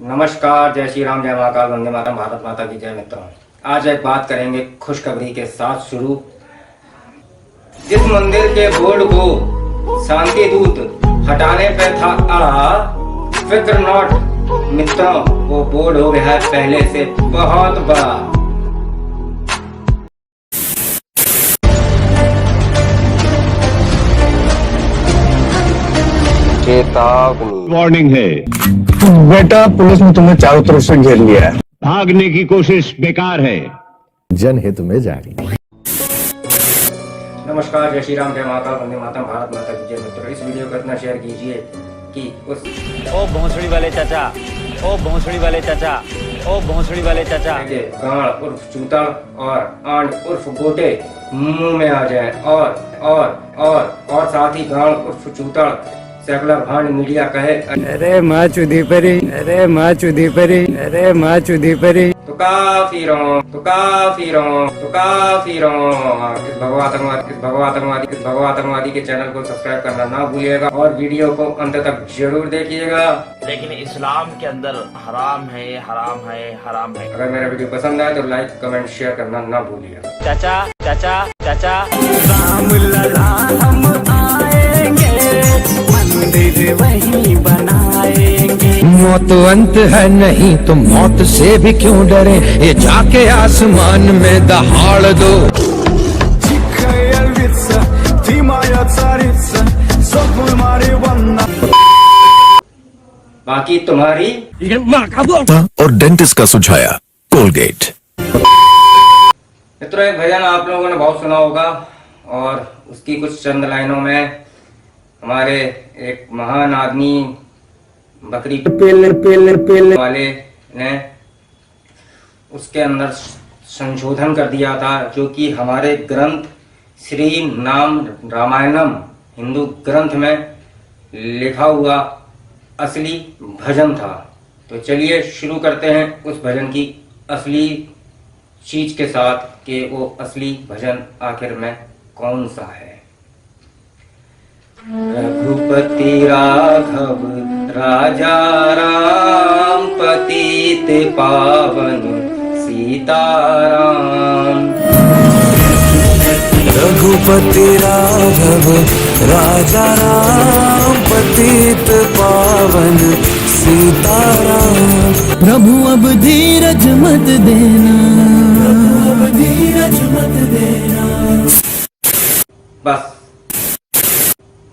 नमस्कार, जय श्री राम, जय महाकाल, वंदे मातरम, भारत माता की जय। मित्रों, आज एक बात करेंगे खुशखबरी के साथ शुरू। जिस मंदिर के बोर्ड को शांति दूत हटाने पे था फिक्र नॉट मित्रों, वो बोर्ड हो गया है पहले से बहुत बड़ा। चेतावनी, वार्निंग है। बेटा, पुलिस ने तुम्हें चारों तरफ से घेर लिया है। भागने की कोशिश बेकार है। जनहित में जारी। नमस्कार, जय श्री राम, जय महाकाल, वंदे मातरम, भारत माता की जय। मित्रों, इस वीडियो को इतना शेयर कीजिए कि उस ओ भोंसड़ी वाले चाचा, ओ भोंसड़ी वाले चाचा, ओ भोंसड़ी वाले चाचा के गांड उर्फ चूता और आंड उर्फ गोटे मुंह में आ जाए और साथ ही गांड उर्फ चूता सेकुलर भांड मीडिया कहे अरे माँ चुदी परी, अरे माँ चुदी परी, अरे माँ चुदी परी। तो काफी इस भगवातंकवादी के चैनल को सब्सक्राइब करना ना भूलिएगा और वीडियो को अंत तक जरूर देखिएगा। लेकिन इस्लाम के अंदर हराम है, हराम है, हराम है। अगर मेरा वीडियो पसंद आए तो लाइक, कमेंट, शेयर करना ना भूलिएगा। चाचा चाचा चाचा राम लला हम आएंगे, मंदिर वही बनाएंगे। मौत अंत है नहीं तो मौत से भी क्यों डरे, ये जाके आसमान में दहाड़ दो। बाकी तुम्हारी और डेंटिस्ट का सुझाया कोलगेट। मित्रों, एक भजन आप लोगों ने बहुत सुना होगा और उसकी कुछ चंद लाइनों में हमारे एक महान आदमी बकरी पेल वाले ने उसके अंदर संशोधन कर दिया था, जो कि हमारे ग्रंथ श्री नाम रामायणम हिंदू ग्रंथ में लिखा हुआ असली भजन था। तो चलिए शुरू करते हैं उस भजन की असली चीज के साथ कि वो असली भजन आखिर में कौन सा है। रघुपति राघव राजा राम, पतित पावन सीताराम। रघुपति राघव राजा राम, पतित पावन सीताराम। प्रभु अब धीरज मत देना, प्रभु अब धीरज मत देना। बस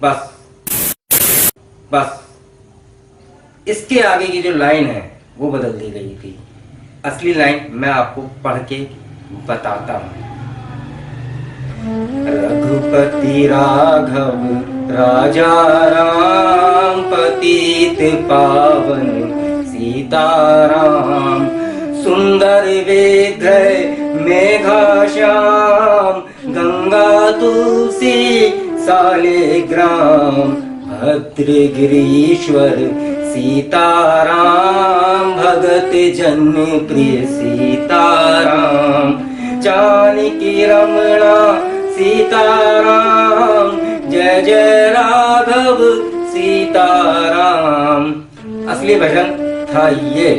बस बस इसके आगे की जो लाइन है वो बदल दी गई थी। असली लाइन मैं आपको पढ़ के बताता हूँ। रघुपति राघव राजा राम, पतित पावन सीताराम। सुंदर विग्रह मेघा श्याम, गंगा तुलसी सालिग्राम। भद्र गिरीश्वर सीताराम, भगत जन प्रिय सीताराम। जानकी रमणा सीताराम, जय जय राघव सीताराम। असली भजन था ये।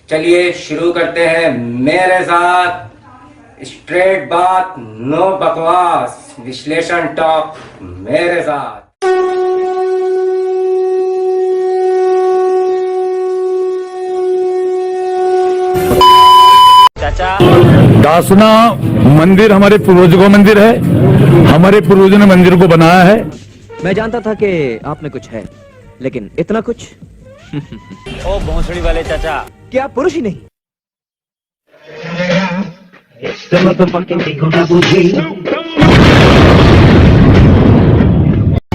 चलिए शुरू करते हैं मेरे साथ। स्ट्रेट बात, नो बकवास, विश्लेषण टॉक मेरे साथ। चाचा दासना मंदिर हमारे पूर्वजों का मंदिर है। हमारे पूर्वजों ने मंदिर को बनाया है। मैं जानता था कि आप में कुछ है, लेकिन इतना कुछ। ओ भोंसड़ी वाले चाचा, क्या आप पुरुष ही नहीं?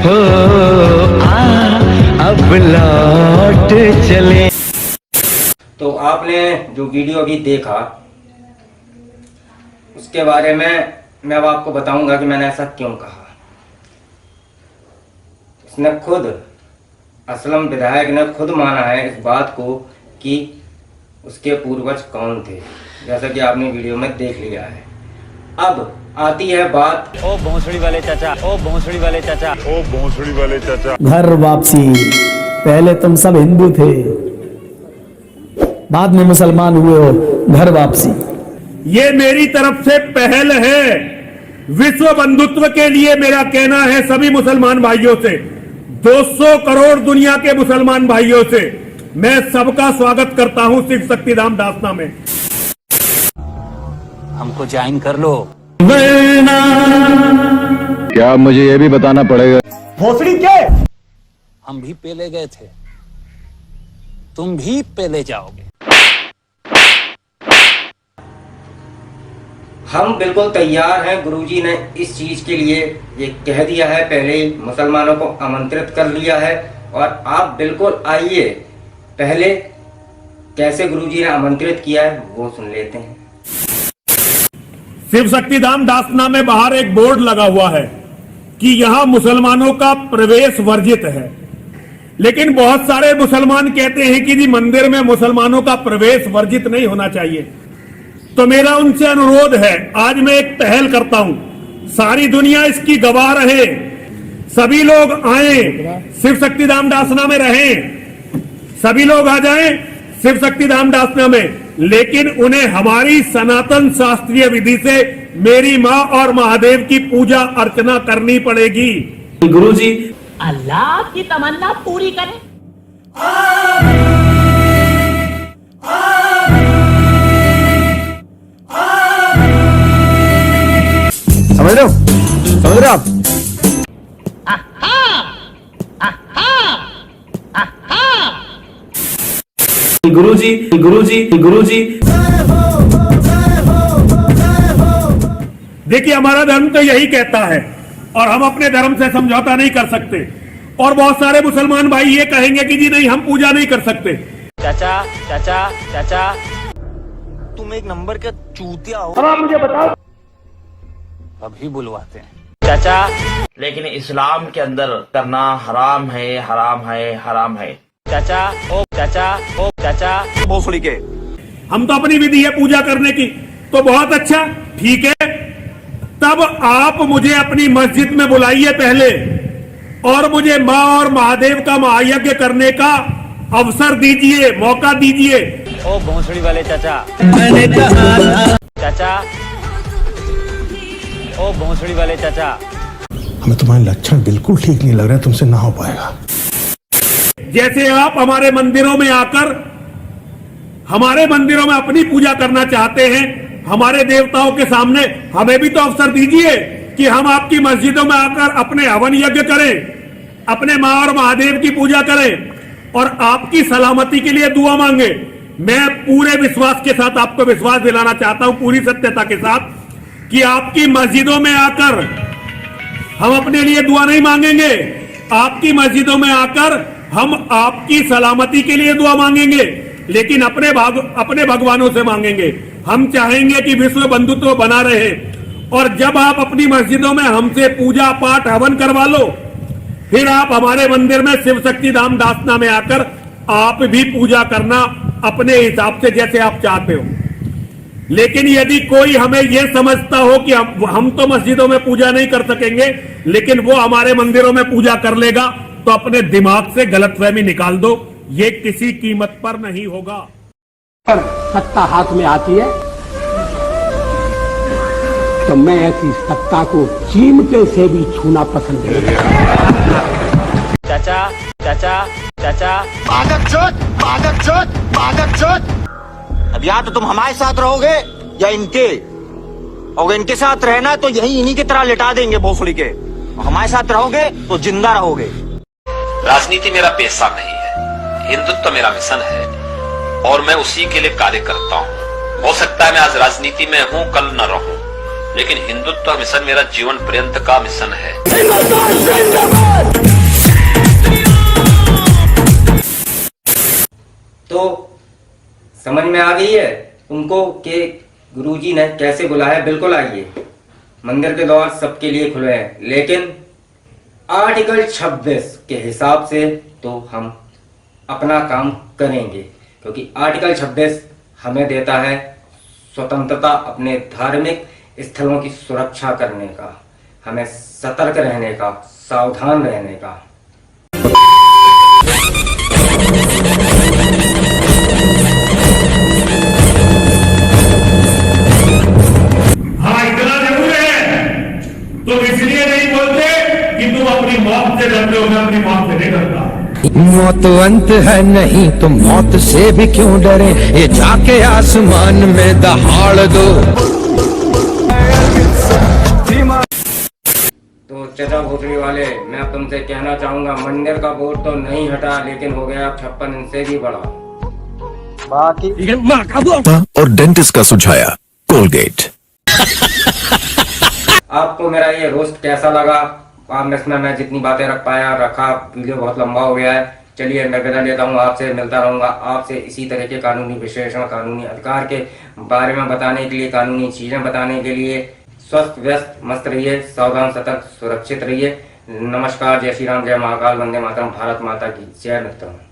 हो अब लौट चले। तो आपने जो वीडियो अभी देखा उसके बारे में मैं अब आपको बताऊंगा कि मैंने ऐसा क्यों कहा। उसने खुद, असलम विधायक ने खुद माना है इस बात को कि उसके पूर्वज कौन थे, जैसा कि आपने वीडियो में देख लिया है। अब आती है बात ओ भोंसड़ी वाले चाचा, ओ भोंसड़ी वाले चाचा, ओ भोंसड़ी वाले चाचा। घर वापसी। पहले तुम सब हिंदू थे, बाद में मुसलमान हुए हो, घर वापसी। ये मेरी तरफ से पहल है विश्व बंधुत्व के लिए। मेरा कहना है सभी मुसलमान भाइयों से, 200 करोड़ दुनिया के मुसलमान भाइयों से मैं सबका स्वागत करता हूं शिव शक्तिधाम दासना में। हमको ज्वाइन कर लो। क्या मुझे ये भी बताना पड़ेगा? भोसड़ी के हम भी पहले गए थे, तुम भी पहले जाओगे। हम बिल्कुल तैयार हैं। गुरुजी ने इस चीज के लिए ये कह दिया है, पहले ही मुसलमानों को आमंत्रित कर लिया है और आप बिल्कुल आइए। पहले कैसे गुरुजी ने आमंत्रित किया है वो सुन लेते हैं। शिव शक्तिधाम दासना में बाहर एक बोर्ड लगा हुआ है कि यहां मुसलमानों का प्रवेश वर्जित है, लेकिन बहुत सारे मुसलमान कहते हैं कि जी मंदिर में मुसलमानों का प्रवेश वर्जित नहीं होना चाहिए। तो मेरा उनसे अनुरोध है, आज मैं एक पहल करता हूं, सारी दुनिया इसकी गवाह रहे, सभी लोग आए, शिव शक्तिधाम दासना में रहें, सभी लोग आ जाएं शिव शक्तिधाम दासना में, लेकिन उन्हें हमारी सनातन शास्त्रीय विधि से मेरी मां और महादेव की पूजा अर्चना करनी पड़ेगी। गुरुजी अल्लाह की तमन्ना पूरी करें। समझ रहे हो? समझ रहे हो आप? गुरुजी गुरुजी गुरुजी देखिए, हमारा धर्म तो यही कहता है और हम अपने धर्म से समझौता नहीं कर सकते। और बहुत सारे मुसलमान भाई ये कहेंगे कि जी नहीं, हम पूजा नहीं कर सकते। चाचा चाचा चाचा, तुम एक नंबर का चूतिया हो। अब आप मुझे बताओ। अभी बुलवाते हैं चाचा। लेकिन इस्लाम के अंदर करना हराम है, हराम है, हराम है। चाचा ओ चाचा ओ चाचा, भोसड़ी के हम तो अपनी विधि है पूजा करने की। तो बहुत अच्छा, ठीक है, तब आप मुझे अपनी मस्जिद में बुलाइए पहले और मुझे मां और महादेव का महायज्ञ करने का अवसर दीजिए, मौका दीजिए। ओ भोसड़ी वाले चाचा, मैंने कहा चाचा ओ भोसड़ी वाले चाचा, हमें तुम्हारे लक्षण बिल्कुल ठीक नहीं लग रहे, तुमसे ना हो पाएगा। जैसे आप हमारे मंदिरों में आकर हमारे मंदिरों में अपनी पूजा करना चाहते हैं, हमारे देवताओं के सामने हमें भी तो अवसर दीजिए कि हम आपकी मस्जिदों में आकर अपने हवन यज्ञ करें, अपने मां और महादेव की पूजा करें और आपकी सलामती के लिए दुआ मांगे। मैं पूरे विश्वास के साथ आपको विश्वास दिलाना चाहता हूं, पूरी सत्यता के साथ, कि आपकी मस्जिदों में आकर हम अपने लिए दुआ नहीं मांगेंगे, आपकी मस्जिदों में आकर हम आपकी सलामती के लिए दुआ मांगेंगे, लेकिन अपने भगवानों से मांगेंगे। हम चाहेंगे कि विश्व बंधुत्व बना रहे और जब आप अपनी मस्जिदों में हमसे पूजा पाठ हवन करवा लो, फिर आप हमारे मंदिर में शिव शक्तिधाम दासना में आकर आप भी पूजा करना अपने हिसाब से जैसे आप चाहते हो। लेकिन यदि कोई हमें यह समझता हो कि हम तो मस्जिदों में पूजा नहीं कर सकेंगे लेकिन वो हमारे मंदिरों में पूजा कर लेगा, तो अपने दिमाग से गलतफहमी निकाल दो, ये किसी कीमत पर नहीं होगा। सत्ता हाथ में आती है तो मैं ऐसी सत्ता को चिमटे से भी छूना पसंद नहीं करता। चाचा चाचा चाचा, अब या तो तुम हमारे साथ रहोगे या इनके, और इनके साथ रहना तो यही इन्हीं की तरह लिटा देंगे भोसड़ी के। हमारे साथ रहोगे तो जिंदा रहोगे। राजनीति मेरा पेशा नहीं है, हिंदुत्व मेरा मिशन है और मैं उसी के लिए कार्य करता हूँ। हो सकता है मैं आज राजनीति में हूँ, कल न रहूं, लेकिन हिंदुत्व मिशन मेरा जीवन पर्यंत का मिशन है। तो समझ में आ गई है उनको कि गुरुजी ने कैसे बुलाया। बिल्कुल आइए, मंदिर के द्वार सबके लिए खुले हैं, लेकिन आर्टिकल 26 के हिसाब से तो हम अपना काम करेंगे, क्योंकि आर्टिकल 26 हमें देता है स्वतंत्रता अपने धार्मिक स्थलों की सुरक्षा करने का, हमें सतर्क रहने का, सावधान रहने का। मौत अंत है नहीं तो मौत से भी क्यों डरे, ये जाके आसमान में दहाड़ दो। तो चचा भोसड़ी वाले, मैं अब तुमसे कहना चाहूंगा, मंदिर का बोर्ड तो नहीं हटा, लेकिन हो गया 56 इंच से भी बड़ा। और डेंटिस्ट का सुझाया कोलगेट। आपको मेरा ये रोस्ट कैसा लगा? आप इसमें मैं जितनी बातें रख पाया रखा, वीडियो बहुत लंबा हो गया है। चलिए मैं विदा लेता हूँ, आपसे मिलता रहूंगा, आपसे इसी तरह के कानूनी विश्लेषण, कानूनी अधिकार के बारे में बताने के लिए, कानूनी चीजें बताने के लिए। स्वस्थ व्यस्त मस्त रहिए, सावधान सतर्क सुरक्षित रहिए। नमस्कार, जय श्री राम, जय महाकाल, वंदे मातरम, भारत माता की जय। मित्रों।